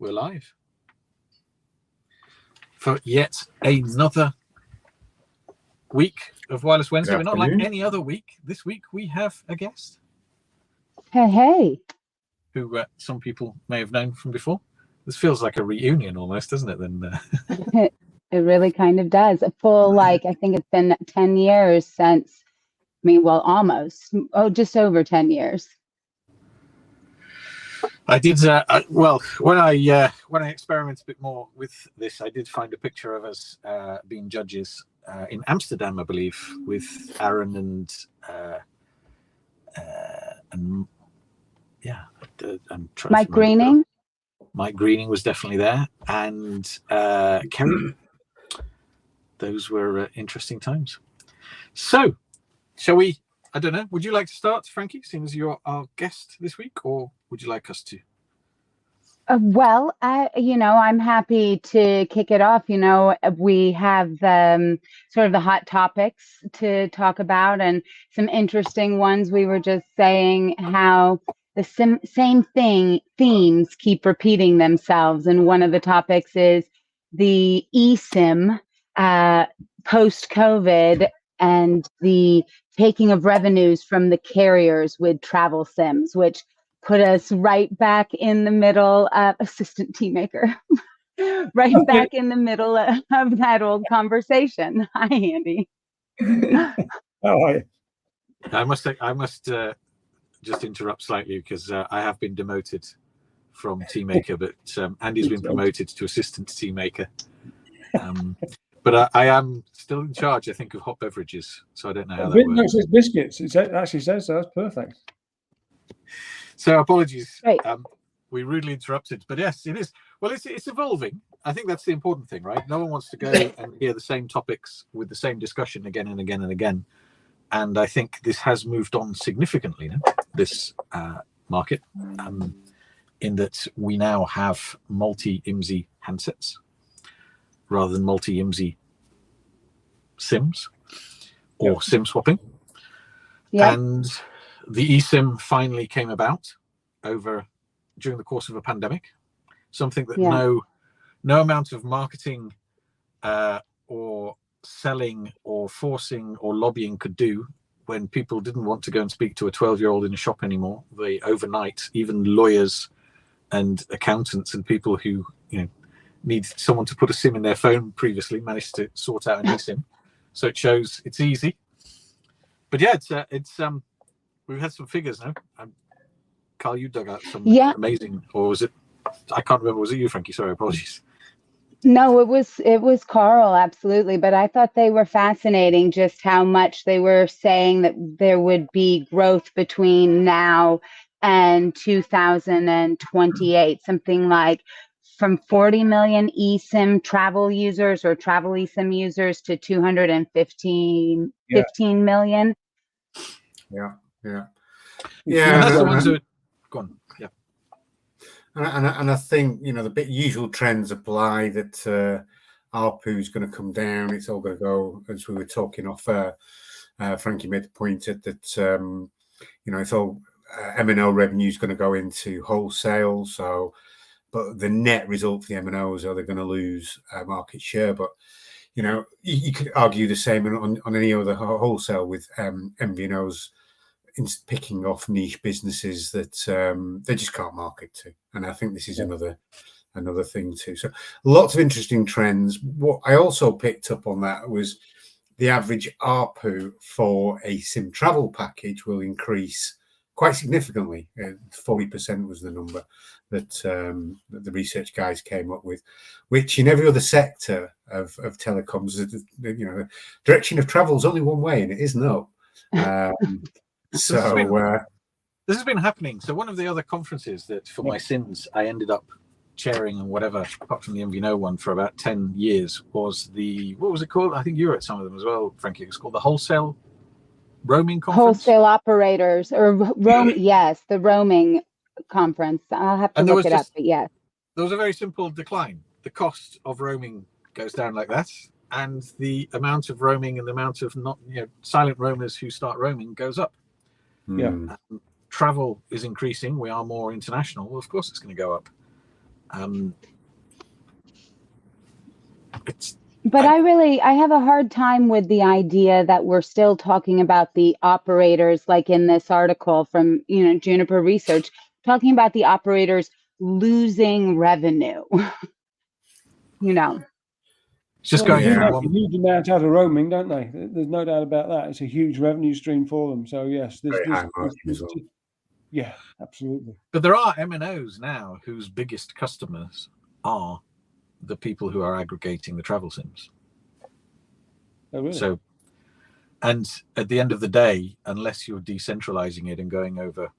we're live for yet another week of Wireless Wednesday. We're not like any other week. This week we have a guest. Hey. Who some people may have known from before. This feels like a reunion almost, doesn't it? Then It really kind of does. A full, I think it's been 10 years since, almost. Oh, just over 10 years. I did when I experimented a bit more with this, I did find a picture of us being judges in Amsterdam, I believe, with Aaron and Mike Greening. Mike Greening was definitely there, and Kerry. Those were interesting times. So, shall we? I don't know. Would you like to start, Frankie, seeing as you're our guest this week, or would you like us to? I'm happy to kick it off. We have sort of the hot topics to talk about and some interesting ones. We were just saying how the same themes keep repeating themselves. And one of the topics is the eSIM post-COVID and the taking of revenues from the carriers with travel SIMs, which put us right back in the middle of assistant team maker, right back in the middle of that old conversation. Hi, Andy. How are you? I must just interrupt slightly because I have been demoted from team maker, but Andy's been promoted to assistant team maker. But I am still in charge, I think, of hot beverages, so I don't know how that works. No, it says biscuits. It actually says so. That's perfect. So apologies, right. We rudely interrupted, but yes, it is. Well, it's evolving. I think that's the important thing, right? No one wants to go and hear the same topics with the same discussion again and again and again. And I think this has moved on significantly now, this market, in that we now have multi-IMSI handsets rather than multi-IMSI SIMs or SIM swapping. Yeah. And the eSIM finally came about during the course of a pandemic, something that no amount of marketing or selling or forcing or lobbying could do. When people didn't want to go and speak to a 12-year-old in a shop anymore, they overnight, even lawyers and accountants and people who need someone to put a SIM in their phone previously managed to sort out an eSIM. So it shows it's easy. But yeah, it's we've had some figures now. Carl, you dug out some amazing, or was it? I can't remember. Was it you, Frankie? Sorry, apologies. No, it was Carl, absolutely. But I thought they were fascinating, just how much they were saying that there would be growth between now and 2028, something like from 40 million eSIM travel users or travel eSIM users to 215 million. Yeah. And that's the ones who go on. Yeah. And I think the usual trends apply, that ARPU is going to come down. It's all going to go, as we were talking off. Frankie made the point that it's all MNO revenue is going to go into wholesale. So, but the net result for the MNOs are they're going to lose market share. But you could argue the same on any other wholesale with MVNOs. In picking off niche businesses that they just can't market to, and I think this is another thing too. So lots of interesting trends. What I also picked up on that was the average ARPU for a SIM travel package will increase quite significantly. 40% was the number that the research guys came up with, which in every other sector of telecoms, the direction of travel is only one way, and it isn't up. So this has been happening. So one of the other conferences that for my sins I ended up chairing and whatever, apart from the MVNO one, for about 10 years was what was it called? I think you were at some of them as well, Frankie. It was called the Wholesale Roaming Conference. Wholesale operators or the roaming conference. I'll have to look it up, but yes. There was a very simple decline. The cost of roaming goes down like that, and the amount of roaming and the amount of silent roamers who start roaming goes up. Yeah. Travel is increasing. We are more international. Well, of course, it's going to go up. But I have a hard time with the idea that we're still talking about the operators, like in this article from, Juniper Research, talking about the operators losing revenue. It's just well, going they through make a huge amount out of roaming, don't they? There's no doubt about that. It's a huge revenue stream for them. So yes, yeah, absolutely. But there are MNOs now whose biggest customers are the people who are aggregating the travel sims. Oh, really? So, and at the end of the day, unless you're decentralizing it and going over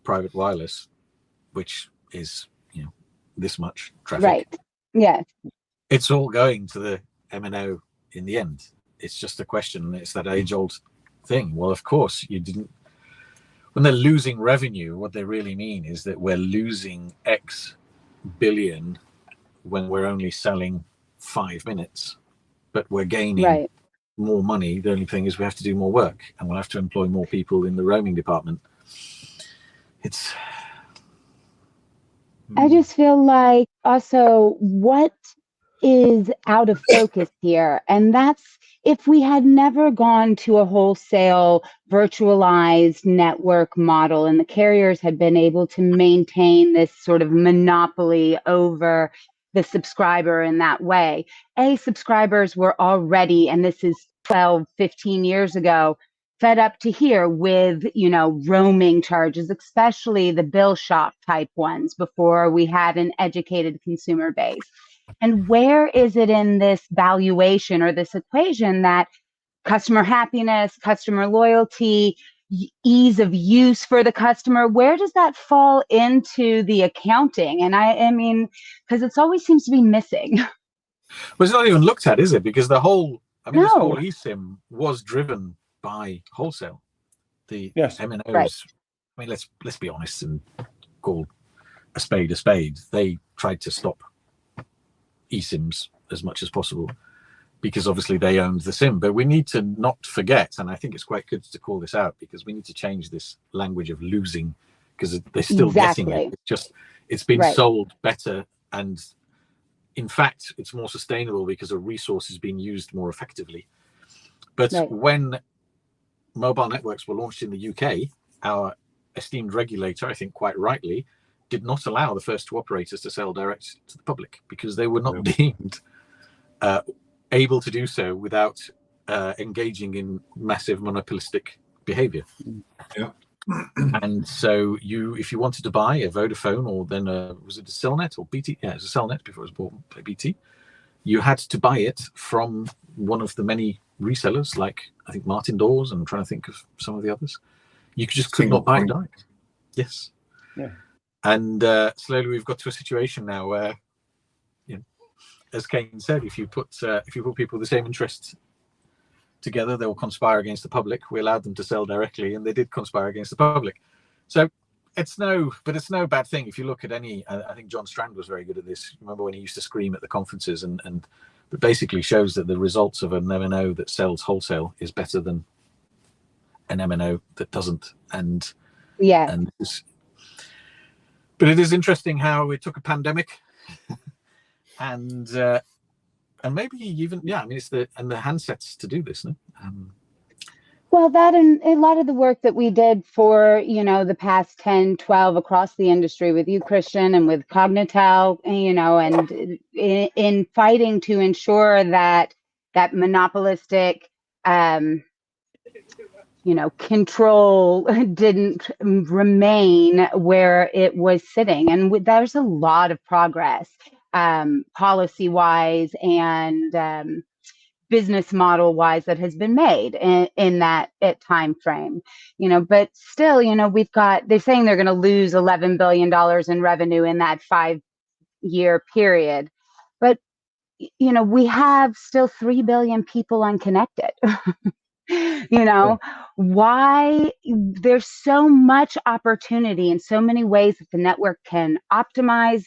private wireless, which is, this much traffic. Right. Yeah. It's all going to the MNO in the end. It's just a question. It's that age-old thing. Well, of course, when they're losing revenue, what they really mean is that we're losing X billion when we're only selling 5 minutes, but we're gaining more money. The only thing is we have to do more work, and we'll have to employ more people in the roaming department. I just feel like also what is out of focus here, and that's if we had never gone to a wholesale virtualized network model and the carriers had been able to maintain this sort of monopoly over the subscriber in that way. Subscribers were already, and this is 12, 15 years ago, fed up to here with, roaming charges, especially the bill shop type ones before we had an educated consumer base. And where is it in this valuation or this equation that customer happiness, customer loyalty, ease of use for the customer, where does that fall into the accounting? And I mean, because it always seems to be missing. Well, it's not even looked at, is it? Because this whole eSIM was driven by Wholesale. The MNOs, right. I mean, let's be honest and call a spade a spade. They tried to stop eSIMs as much as possible because obviously they owned the SIM. But we need to not forget, and I think it's quite good to call this out, because we need to change this language of losing, because they're still getting it. It's just, it's been sold better, and in fact, it's more sustainable because a resource is being used more effectively. But when mobile networks were launched in the UK, our esteemed regulator, I think quite rightly, did not allow the first two operators to sell direct to the public because they were not deemed able to do so without engaging in massive monopolistic behavior. Yeah. And so if you wanted to buy a Vodafone, or then was it a Cellnet or BT? Yeah, it was a Cellnet before it was bought by BT. You had to buy it from one of the many resellers, like I think Martin Doors, and I'm trying to think of some of the others. You could not buy it direct. Yes. Yeah. And slowly we've got to a situation now where, as Kane said, if you put people with the same interests together, they will conspire against the public. We allowed them to sell directly, and they did conspire against the public. So it's no bad thing. If you look at any, I think John Strand was very good at this. Remember when he used to scream at the conferences, and it basically shows that the results of an MNO that sells wholesale is better than an MNO that doesn't. But it is interesting how it took a pandemic and maybe even it's the handsets to do this, no? Well, that and a lot of the work that we did for, the past 10, 12 across the industry with you, Christian, and with Cognitel, and in fighting to ensure that monopolistic, control didn't remain where it was sitting. And there's a lot of progress, policy-wise and business model-wise, that has been made in that time frame. But still, they're saying they're going to lose $11 billion in revenue in that 5-year period. But, we have still 3 billion people unconnected. Why there's so much opportunity in so many ways that the network can optimize,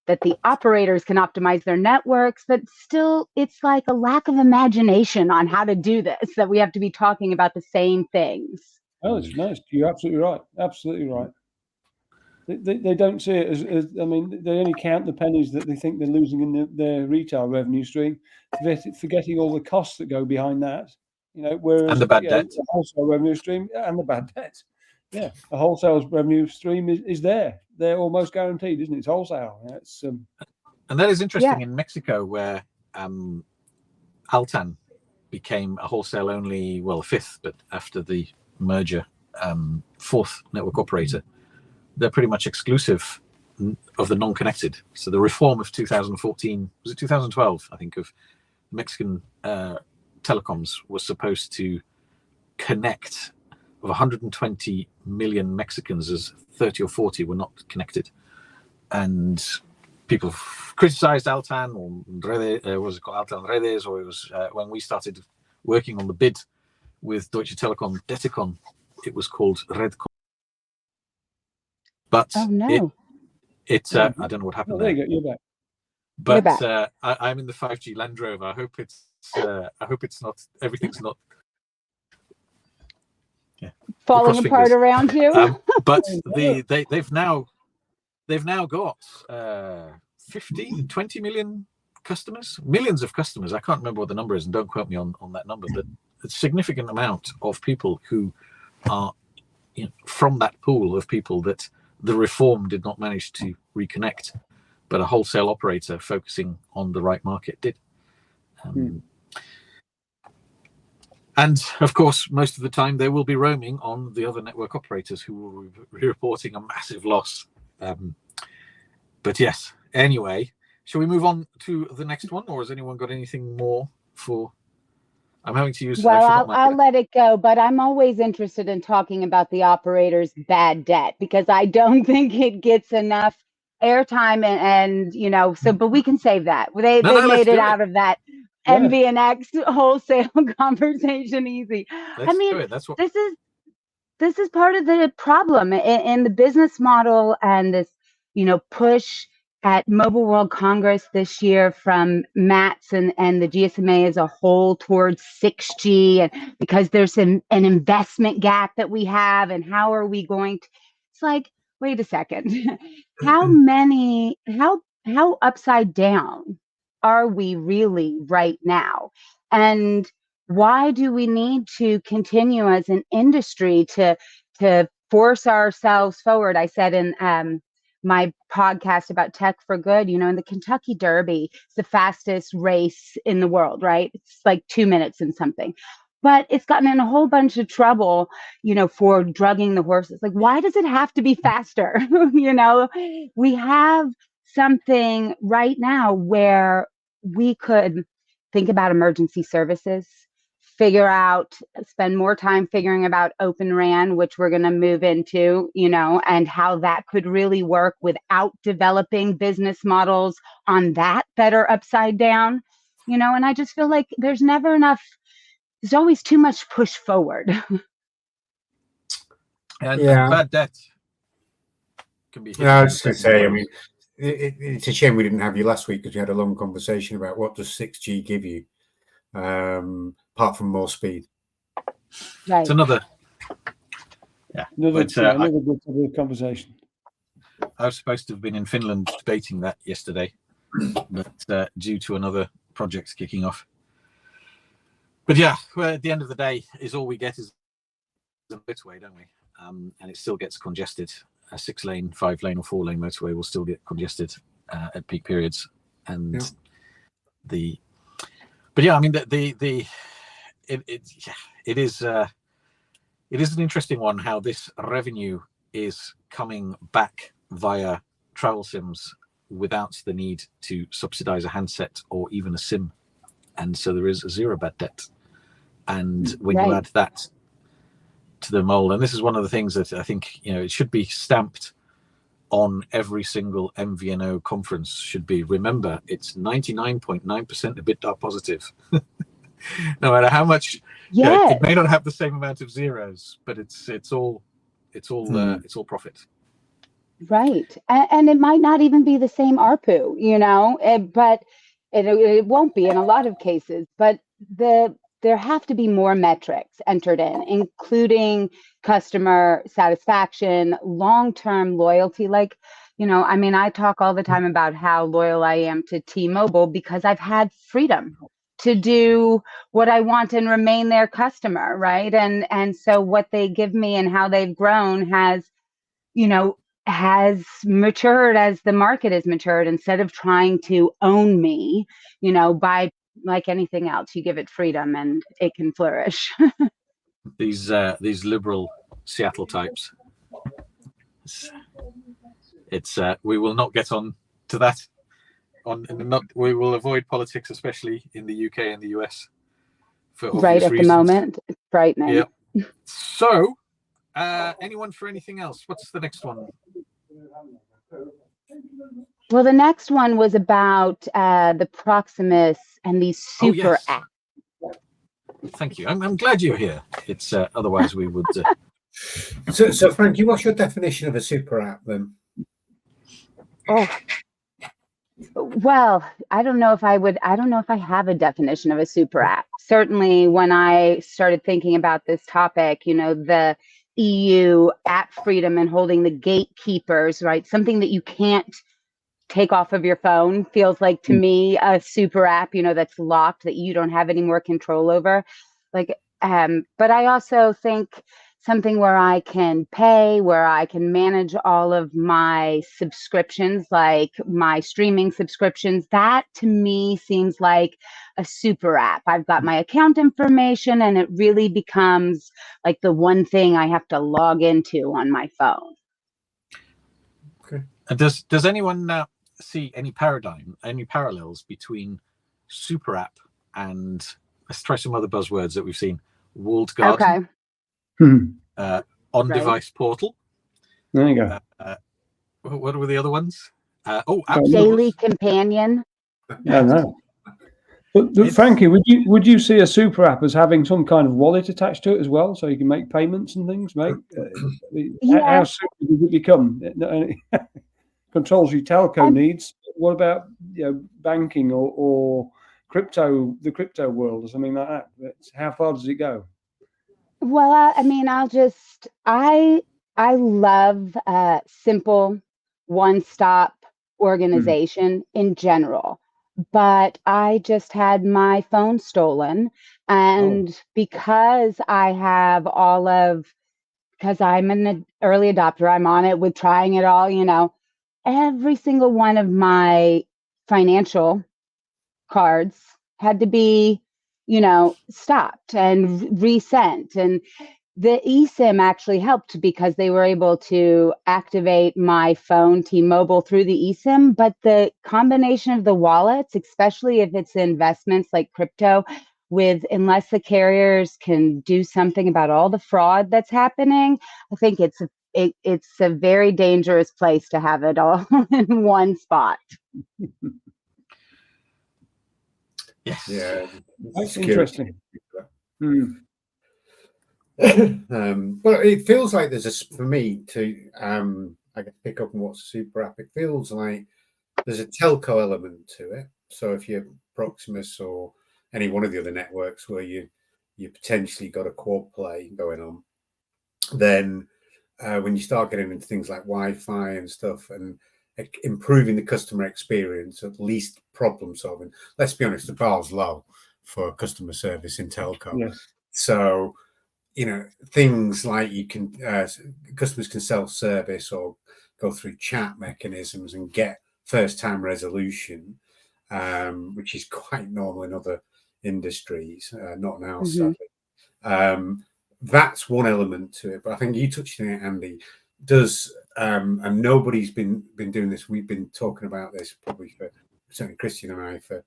that the operators can optimize their networks, but still it's like a lack of imagination on how to do this, that we have to be talking about the same things. Oh, it's nice. You're absolutely right. Absolutely right. They don't see it as I mean, they only count the pennies that they think they're losing in their retail revenue stream, forgetting all the costs that go behind that. Whereas And the bad debt, the wholesale revenue stream and the bad debt. Yeah, the wholesale revenue stream is there. They're almost guaranteed, isn't it? It's wholesale. It's and that is interesting in Mexico, where Altan became a wholesale only, well, fifth, but after the merger, fourth network operator. They're pretty much exclusive of the non-connected. So the reform of 2014, was it 2012, I think, of Mexican telecoms was supposed to connect of 120 million Mexicans, as 30 or 40 were not connected. And people criticized Altan, or was it called Altan Redes, or it was when we started working on the bid with Deutsche Telekom Deticon, it was called Redcom. But I don't know what happened there. You're back. But I'm in the 5G Land Rover. I hope it's not, everything's not falling apart around you. But they've now got 15, 20 million customers, millions of customers. I can't remember what the number is, and don't quote me on that number, but a significant amount of people who are from that pool of people that the reform did not manage to reconnect, but a wholesale operator focusing on the right market did. And of course, most of the time they will be roaming on the other network operators who will be reporting a massive loss. But yes, anyway, shall we move on to the next one, or has anyone got anything more for... I'm having to use... Well, I'll let it go, but I'm always interested in talking about the operator's bad debt, because I don't think it gets enough airtime and so, but we can save that. They made it out of that MVNX wholesale conversation easy. This is part of the problem in the business model, and this, push at Mobile World Congress this year from MATS and the GSMA as a whole towards 6G, and because there's an investment gap that we have, and how are we going to, it's like, wait a second, how upside down are we really right now? And why do we need to continue as an industry to force ourselves forward? I said in my podcast about Tech for Good, in the Kentucky Derby, it's the fastest race in the world, right? It's like 2 minutes and something. But it's gotten in a whole bunch of trouble, for drugging the horses. Like, why does it have to be faster? We have something right now where we could think about emergency services, spend more time figuring about Open RAN, which we're going to move into, and how that could really work without developing business models on that are upside down, and I just feel like there's never enough. There's always too much push forward. And bad debt can be. I was just going to say, I mean, it's a shame we didn't have you last week, because we had a long conversation about what does 6G give you, apart from more speed. Right. It's another good conversation. I was supposed to have been in Finland debating that yesterday, but due to another project kicking off. But yeah, well, at the end of the day, all we get is a motorway, don't we? And it still gets congested. A 6-lane, 5-lane, or 4-lane motorway will still get congested at peak periods. And but yeah, I mean, it is an interesting one how this revenue is coming back via travel sims without the need to subsidize a handset or even a SIM. And so there is a zero bad debt. And when you add that to the mold, and this is one of the things that I think, it should be stamped on every single MVNO conference, should be, remember, it's 99.9% EBITDA positive. No matter how much, it may not have the same amount of zeros, but it's all profit. Right. And it might not even be the same ARPU, but it won't be in a lot of cases. But there have to be more metrics entered in, including customer satisfaction, long-term loyalty. Like, I mean, I talk all the time about how loyal I am to T-Mobile because I've had freedom to do what I want and remain their customer, right? And so what they give me and how they've grown has matured as the market has matured. Instead of trying to own me, by, like anything else, you give it freedom and it can flourish. These liberal Seattle types. It's we will not get on to that. We will avoid politics, especially in the UK and the US, for obvious right at reasons. The moment, it's frightening. Yeah. So, anyone for anything else? What's the next one? Well, the next one was about the Proximus and these super apps. Thank you. I'm glad you're here. It's otherwise we would. So, Frankie, what's your definition of a super app then? Oh, well, I don't know if I have a definition of a super app. Certainly, when I started thinking about this topic, the EU app freedom and holding the gatekeepers, right? Something that you can't take off of your phone feels like to me a super app, that's locked, that you don't have any more control over. Like, but I also think something where I can pay, where I can manage all of my subscriptions, like my streaming subscriptions, that to me seems like a super app. I've got my account information and it really becomes like the one thing I have to log into on my phone. Okay. And does anyone see any parallels between super app and, let's try some other buzzwords that we've seen, walled garden? Okay. On-device portal. There you go. What were the other ones? App Daily companion. No. But Frankie, would you see a super app as having some kind of wallet attached to it as well, so you can make payments and things? How super does it become? Not only controls your telco needs. What about banking or crypto? The crypto world or something like that. How far does it go? Well, I mean, I love simple one-stop organization in general, but I just had my phone stolen, and because I'm an early adopter, I'm on it with trying it all, every single one of my financial cards had to be stopped and resent. And the eSIM actually helped because they were able to activate my phone, T-Mobile, through the eSIM. But the combination of the wallets, especially if it's investments like crypto, unless the carriers can do something about all the fraud that's happening, I think it's a very dangerous place to have it all in one spot. Yes. Yeah, that's interesting. But it feels like for me to I can pick up on what's a super app. It feels like there's a telco element to it. So if you're Proximus or any one of the other networks where you potentially got a quad play going on, then when you start getting into things like Wi-Fi and stuff and improving the customer experience, at least problem solving. Let's be honest, the bar's low for customer service in telco. Yes. So, things like customers can self-service or go through chat mechanisms and get first-time resolution, which is quite normal in other industries, not now, sadly. That's one element to it. But I think you touched on it, Andy. And nobody's been doing this. We've been talking about this probably for, certainly Christian and I, for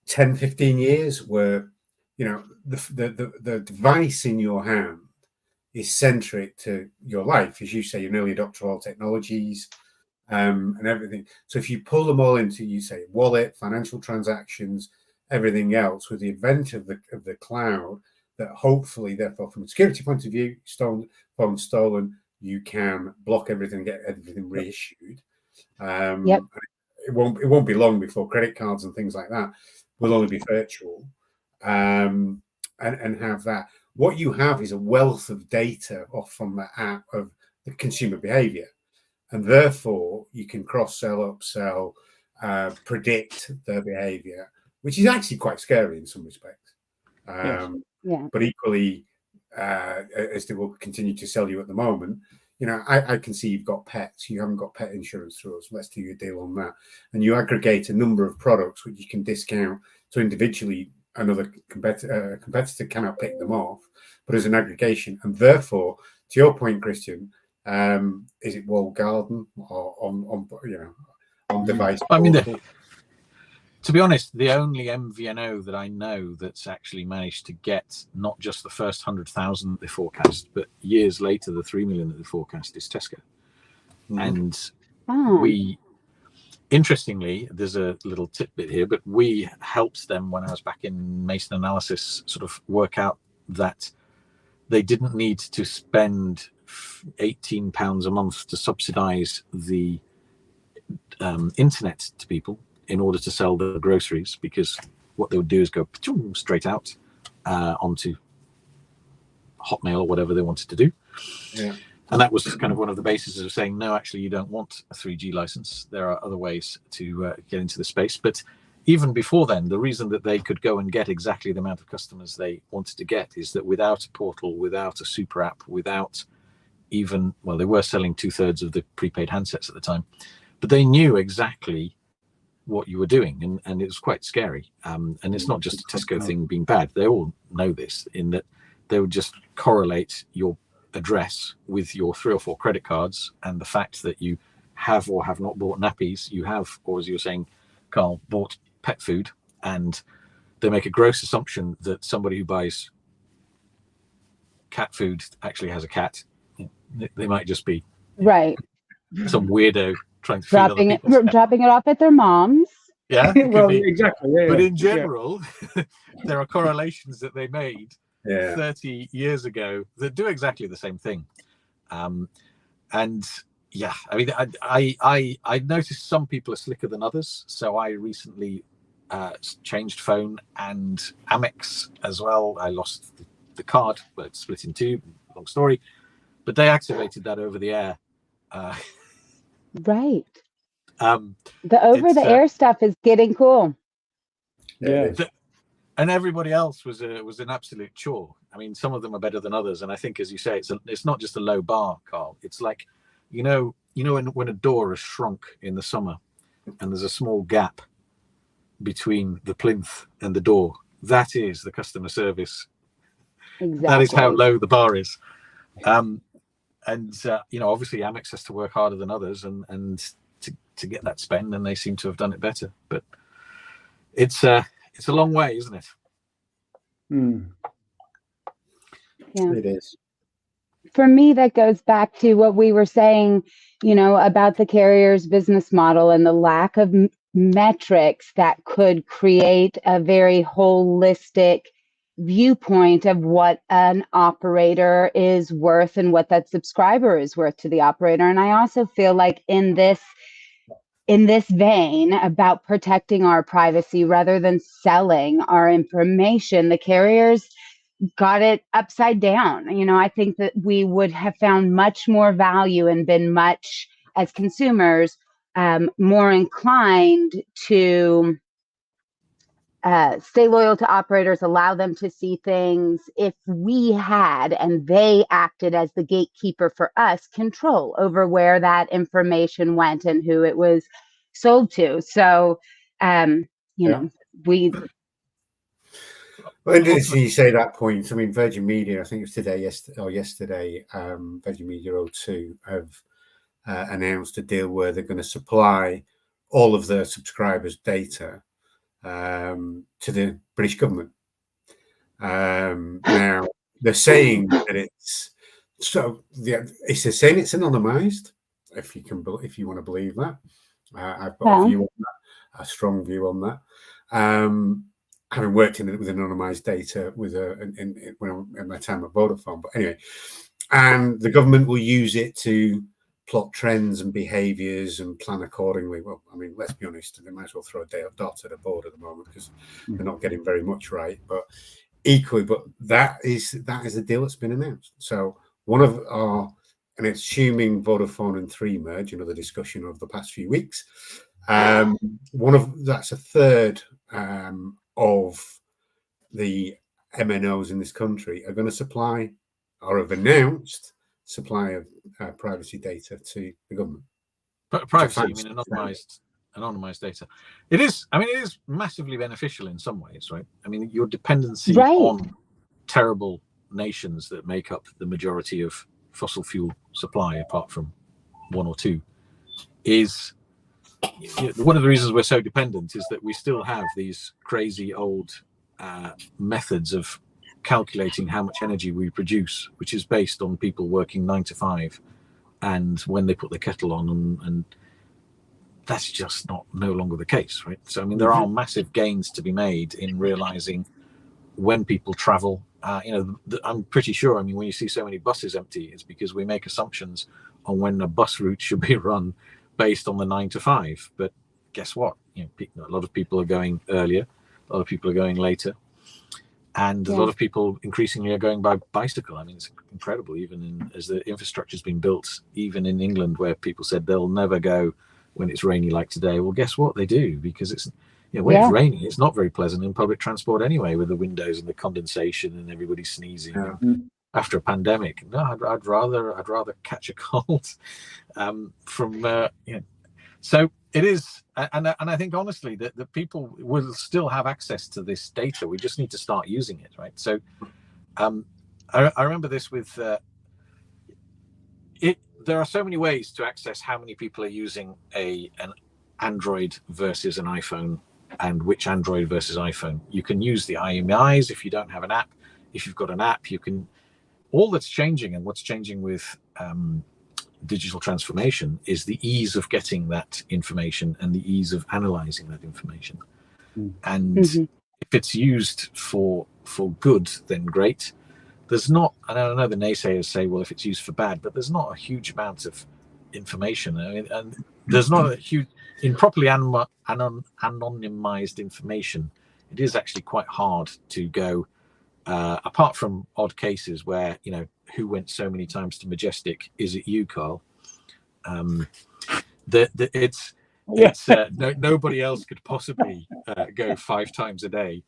10, 15 years, where the device in your hand is centric to your life. As you say, you're an early adopter of all technologies and everything. So if you pull them all into, you say, wallet, financial transactions, everything else, with the advent of the cloud, that hopefully, therefore, from a security point of view, phone stolen, you can block everything, get everything reissued. It won't be long before credit cards and things like that will only be virtual. And and have that. What you have is a wealth of data off from that app of the consumer behavior, and therefore you can cross-sell, upsell, predict their behavior, which is actually quite scary in some respects. But equally, as they will continue to sell you at the moment, you know, I can see you've got pets, you haven't got pet insurance through us, let's do your deal on that. And you aggregate a number of products which you can discount. So individually, another competitor cannot pick them off, but as an aggregation. And therefore, to your point, Christian, is it walled garden or on device? I mean, to be honest, the only MVNO that I know that's actually managed to get not just the first 100,000 that they forecast, but years later, the 3 million that they forecast is Tesco. And we, interestingly, there's a little tidbit here, but we helped them when I was back in Mason Analysis sort of work out that they didn't need to spend £18 a month to subsidize the internet to people in order to sell the groceries, because what they would do is go straight out onto Hotmail or whatever they wanted to do. And that was kind of one of the bases of saying, no, actually, you don't want a 3G license. There are other ways to get into the space. But even before then, the reason that they could go and get exactly the amount of customers they wanted to get is that without a portal, without a super app, without even, well, they were selling 2/3 of the prepaid handsets at the time, but they knew exactly what you were doing, and it was quite scary. And it's not just a Tesco thing being bad. They all know this, in that they would just correlate your address with your 3 or 4 credit cards and the fact that you have or have not bought nappies, you have, or as you were saying, Carl, bought pet food, and they make a gross assumption that somebody who buys cat food actually has a cat. They might just be some weirdo trying to feed other people's cats. Dropping it off at their mom's. Yeah, well, exactly. Yeah, but in general, there are correlations that they made 30 years ago that do exactly the same thing. And yeah, I mean, I noticed some people are slicker than others. So I recently changed phone, and Amex as well. I lost the card, but it's split in two. Long story, but they activated that over the air. Right. The over the air stuff is getting cool. And everybody else was an absolute chore. I mean, some of them are better than others, and I think, as you say, it's not just a low bar, Carl. It's like, you know when a door is shrunk in the summer, and there's a small gap between the plinth and the door. That is the customer service. Exactly. That is how low the bar is. Obviously Amex has to work harder than others and to get that spend, and they seem to have done it better. But it's a long way, isn't it? Yeah. It is. For me, that goes back to what we were saying, about the carrier's business model and the lack of metrics that could create a very holistic viewpoint of what an operator is worth and what that subscriber is worth to the operator. And I also feel like in this vein about protecting our privacy rather than selling our information, the carriers got it upside down. I think that we would have found much more value and been much, as consumers, more inclined to stay loyal to operators, allow them to see things if we had, and they acted as the gatekeeper for us, control over where that information went and who it was sold to. So, we... Well, interesting you say that point. I mean, Virgin Media, I think it was yesterday, Virgin Media O2 have announced a deal where they're going to supply all of their subscribers' data to the British government. Now they're saying that it's anonymised. If you want to believe that, I've got a view on that, a strong view on that. Having worked with anonymised data in my time at Vodafone, but anyway, and the government will use it to plot trends and behaviours and plan accordingly. Well, I mean, let's be honest, they might as well throw a dot at a board at the moment because they're not getting very much right. But equally, but that is the deal that's been announced. So one of our, and it's assuming Vodafone and Three merge, the discussion of the past few weeks. That's a third of the MNOs in this country are going to supply, or have announced supply of privacy data to the government. But privacy, you mean anonymized data. It is massively beneficial in some ways, right? I mean, your dependency on terrible nations that make up the majority of fossil fuel supply, apart from one or two, is one of the reasons we're so dependent is that we still have these crazy old methods of calculating how much energy we produce, which is based on people working 9 to 5 and when they put the kettle on, and that's just no longer the case, right? So I mean, there are massive gains to be made in realizing when people travel. I'm pretty sure, I mean, when you see so many buses empty, it's because we make assumptions on when a bus route should be run based on the 9 to 5. But guess what? A lot of people are going earlier, a lot of people are going later, and a lot of people increasingly are going by bicycle. I mean, it's incredible, even as the infrastructure's been built, even in England, where people said they'll never go when it's rainy like today. Well, guess what? They do, because it's when it's raining, it's not very pleasant in public transport anyway, with the windows and the condensation and everybody sneezing. After a pandemic, no, I'd rather catch a cold from. So it is, and I think honestly that the people will still have access to this data. We just need to start using it, right? So I remember this with it. There are so many ways to access how many people are using an Android versus an iPhone, and which Android versus iPhone. You can use the anonymised if you don't have an app. If you've got an app, you can. All that's changing, and what's changing with digital transformation, is the ease of getting that information and the ease of analyzing that information. And if it's used for good, then great. There's not, and I know the naysayers say, well, if it's used for bad, but there's not a huge amount of information. I mean, and there's not a huge, in properly anonymized information, it is actually quite hard to go, apart from odd cases where, who went so many times to Majestic? Is it you, Carl? Nobody else could possibly go 5 times a day.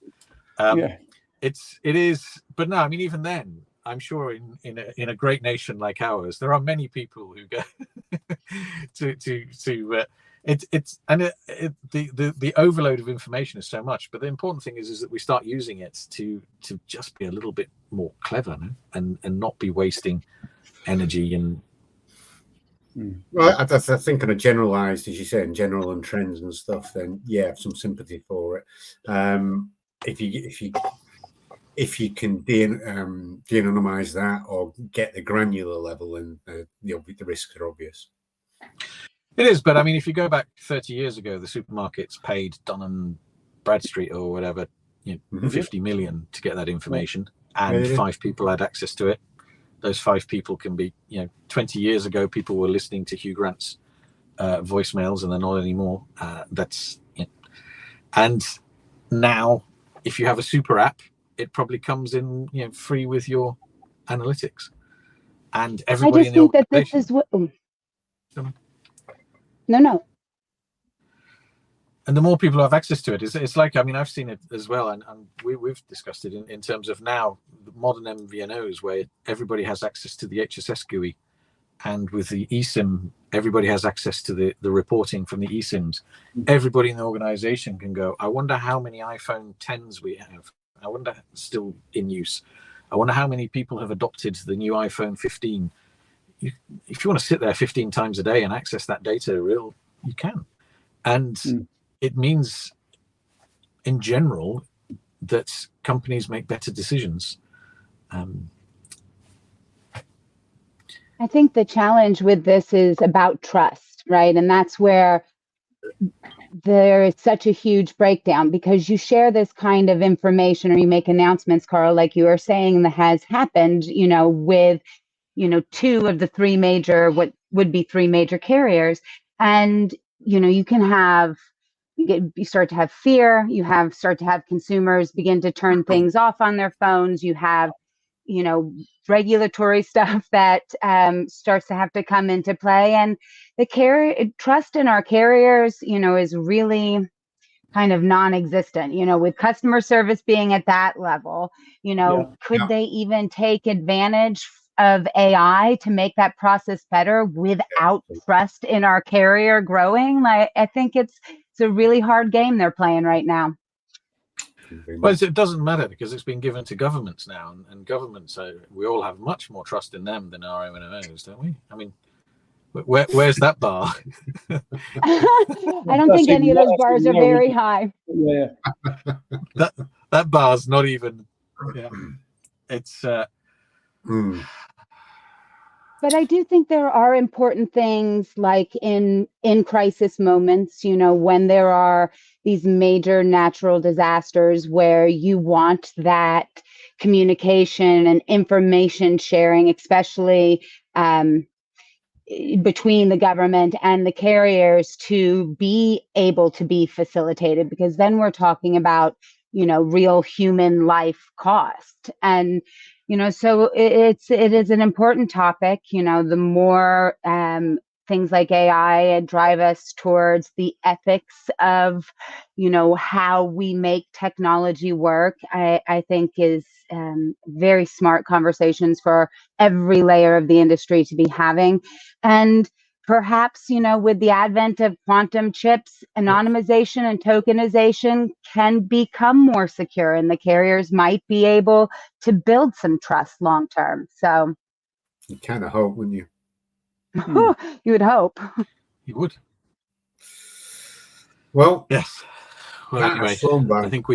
It is, but no, I mean, even then, I'm sure in a great nation like ours, there are many people who go the overload of information is so much. But the important thing is that we start using it to just be a little bit more clever, no? and not be wasting energy. And well, I think on a generalized, as you say, in general and trends and stuff, then I have some sympathy for it. If you can de-anonymize that or get the granular level, and the risks are obvious. It is, but I mean, if you go back 30 years ago, the supermarkets paid Dun & Bradstreet or whatever, 50 million to get that information, and 5 people had access to it. Those 5 people can be, 20 years ago, people were listening to Hugh Grant's voicemails, and they're not anymore. And now, if you have a super app, it probably comes in, free with your analytics, and everybody in the organization. I just think that this is what. No. And the more people have access to it, it's like, I mean, I've seen it as well, and we've discussed it in terms of now modern MVNOs, where everybody has access to the HSS GUI, and with the eSIM, everybody has access to the reporting from the eSIMs. Everybody in the organization can go, I wonder how many iPhone 10s we have. I wonder still in use. I wonder how many people have adopted the new iPhone 15. If you want to sit there 15 times a day and access that data, you can. And it means, in general, that companies make better decisions. I think the challenge with this is about trust, right? And that's where there is such a huge breakdown, because you share this kind of information or you make announcements, Carl, like you are saying, that has happened, with 2 of the 3 major, what would be 3 major carriers. And, you can have you start to have fear. You start to have consumers begin to turn things off on their phones. You have, regulatory stuff that starts to have to come into play, and the trust in our carriers, is really kind of non-existent, with customer service being at that level. Could they even take advantage of AI to make that process better without trust in our carrier growing? I think it's a really hard game they're playing right now. Well, it doesn't matter because it's been given to governments now, and governments, we all have much more trust in them than our MNOs, don't we? I mean, where's that bar? I don't think any of those bars are very high. Yeah. that bar's not even. Yeah, it's. But I do think there are important things like in crisis moments, when there are these major natural disasters where you want that communication and information sharing, especially between the government and the carriers, to be able to be facilitated, because then we're talking about, real human life cost. And so it is an important topic. The more things like AI drive us towards the ethics of, how we make technology work, I think is very smart conversations for every layer of the industry to be having. And perhaps, with the advent of quantum chips, anonymization and tokenization can become more secure, and the carriers might be able to build some trust long term. So you kind of hope, wouldn't you? You would hope. You would. Well, yes. Well, anyway, I think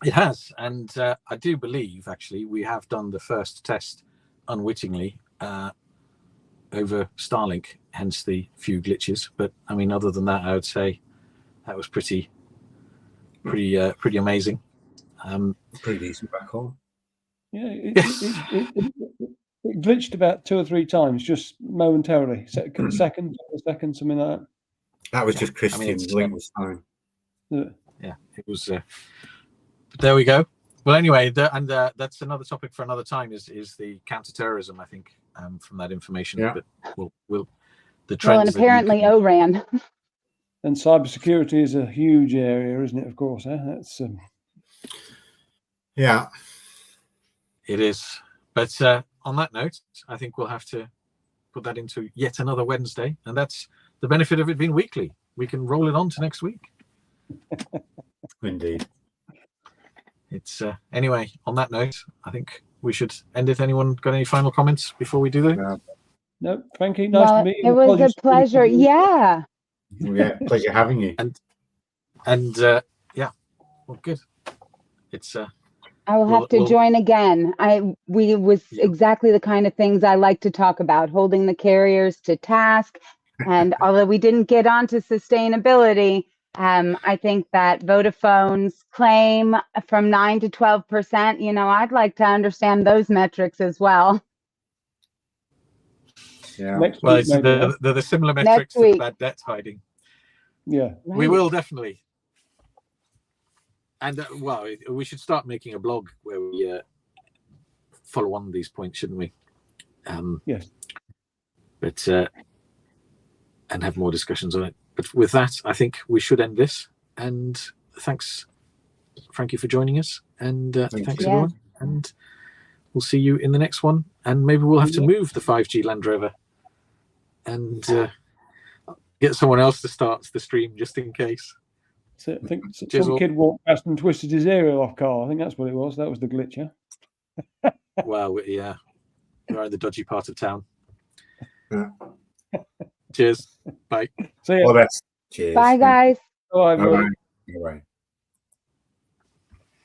it has, and I do believe actually we have done the first test unwittingly over Starlink, hence the few glitches. But I mean, other than that, I would say that was pretty amazing. Pretty decent back home. Yeah, it glitched about 2 or 3 times, just momentarily, second, something like that. That was just Christian's link was fine. Yeah, it was. But there we go. Well, anyway, that's another topic for another time. Is the counterterrorism? I think from that information. Yeah. But we'll the trends. Well, and apparently ORAN. And cybersecurity is a huge area, isn't it? Of course, that's. Yeah, it is. But on that note, I think we'll have to put that into yet another Wednesday, and that's the benefit of it being weekly. We can roll it on to next week. Indeed. It's anyway. On that note, I think we should end it. Anyone got any final comments before we do that? No, Frankie, nice to meet you. It was a pleasure. Yeah. Yeah, pleasure having you. And yeah, well, good. It's. I will have to join again. We was exactly the kind of things I like to talk about, holding the carriers to task. And although we didn't get onto sustainability, I think that Vodafone's claim from 9 to 12%, I'd like to understand those metrics as well. Yeah. Well, it's the similar metrics to bad debt hiding. Yeah. Right. We will definitely. And well, we should start making a blog where we follow on these points, shouldn't we? Yes. But and have more discussions on it. But with that, I think we should end this. And thanks, Frankie, for joining us. And thanks everyone. And we'll see you in the next one. And maybe we'll have to move the 5G Land Rover and get someone else to start the stream just in case. So I think some kid walked past and twisted his ear off, Carl. I think that's what it was. That was the glitch, yeah? Well, yeah. We're in the dodgy part of town. Yeah. Cheers. Bye. See you. All the best. Cheers. Bye, guys. Bye, everyone. Bye-bye. Bye-bye.